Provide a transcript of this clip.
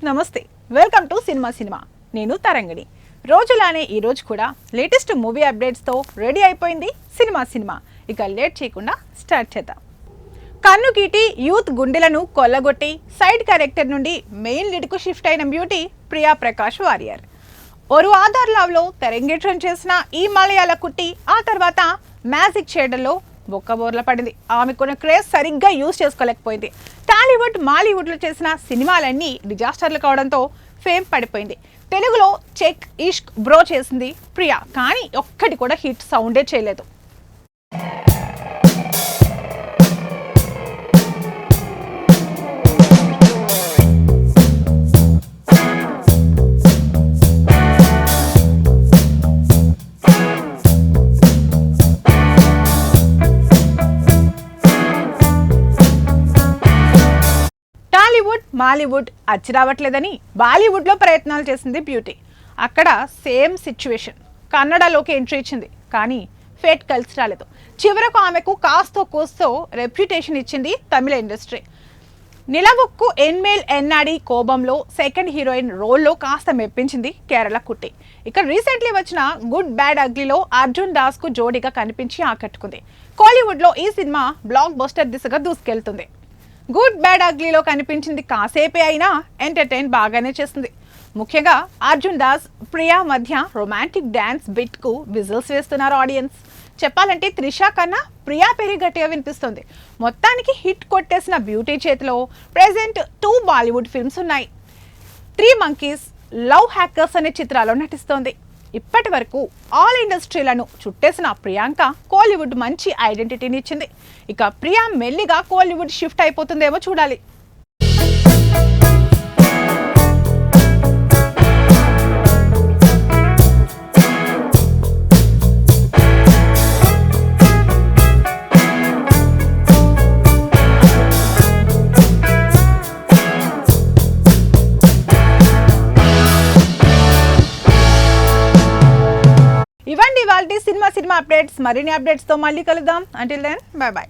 నమస్తే, welcome to cinema. నేను తరంగిణి. రోజులానే ఈ రోజు కూడా లేటెస్ట్ మూవీ అప్డేట్స్తో రెడీ అయిపోయింది సినిమా. ఇక లేట్ చేయకుండా స్టార్ట్ చేద్దాం. కన్ను గీటి యూత్ గుండెలను కొల్లగొట్టి సైడ్ క్యారెక్టర్ నుండి మెయిన్ లీడ్కు షిఫ్ట్ అయిన బ్యూటీ ప్రియా ప్రకాష్ వారియర్. ఒరు ఆధార్ లవ్లో తెరంగేట్రం చేసిన ఈ మలయాళ కుట్టి ఆ తర్వాత మ్యాజిక్ చేయడంలో బొక్కబోర్ల పడింది. ఆమెకున్న క్రేజ్ సరిగ్గా యూజ్ చేసుకోలేకపోయింది. టాలీవుడ్, మాలీవుడ్లో చేసిన సినిమాలన్నీ డిజాస్టర్లు కావడంతో ఫేమ్ పడిపోయింది. తెలుగులో చెక్, ఇష్క్, బ్రో చేసింది ప్రియా, కానీ ఒక్కటి కూడా హిట్ సౌండే చేయలేదు. టాలీవుడ్, మాలీవుడ్ అచ్చి రావట్లేదని బాలీవుడ్లో ప్రయత్నాలు చేసింది బ్యూటీ. అక్కడ సేమ్ సిచ్యువేషన్. కన్నడలోకి ఎంట్రీ ఇచ్చింది, కానీ ఫేట్ కలిసి రాలేదు. చివరకు ఆమెకు కాస్తో కూస్తో రెప్యుటేషన్ ఇచ్చింది తమిళ ఇండస్ట్రీ. నిలవొక్కు ఎన్మేల్ ఎన్నాడి కోపంలో సెకండ్ హీరోయిన్ రోల్లో కాస్త మెప్పించింది కేరళ కుట్టి. ఇక రీసెంట్లీ వచ్చిన గుడ్ బ్యాడ్ అగ్లీలో అర్జున్ దాస్కు జోడీగా కనిపించి ఆకట్టుకుంది. కోలీవుడ్లో ఈ సినిమా బ్లాక్ బస్టర్ దిశగా దూసుకెళ్తుంది. గుడ్ బ్యాడ్ అగ్లీలో కనిపించింది కాసేపే అయినా ఎంటర్టైన్ బాగానే చేస్తుంది. ముఖ్యంగా అర్జున్ దాస్, ప్రియా మధ్య రొమాంటిక్ డ్యాన్స్ బిట్కు విజిల్స్ వేస్తున్నారు ఆడియన్స్. చెప్పాలంటే త్రిష కన్నా ప్రియా పేరు గట్టిగా వినిపిస్తుంది. మొత్తానికి హిట్ కొట్టేసిన బ్యూటీ చేతిలో ప్రెజెంట్ 2 బాలీవుడ్ ఫిల్మ్స్ ఉన్నాయి. 3 మంకీస్, లవ్ హ్యాకర్స్ అనే చిత్రాల్లో నటిస్తోంది. ఇప్పటి వరకు ఆల్ ఇండస్ట్రీలను చుట్టేసిన ప్రియాంక కోలీవుడ్ మంచి ఐడెంటిటీని ఇచ్చింది. ఇక ప్రియా మెల్లిగా కోలీవుడ్ షిఫ్ట్ అయిపోతుందేమో చూడాలి. ఇవ్వండి ఇవాల్టి సినిమా అప్డేట్స్. మరిన్ని అప్డేట్స్తో మళ్ళీ కలుద్దాం. Until then, by.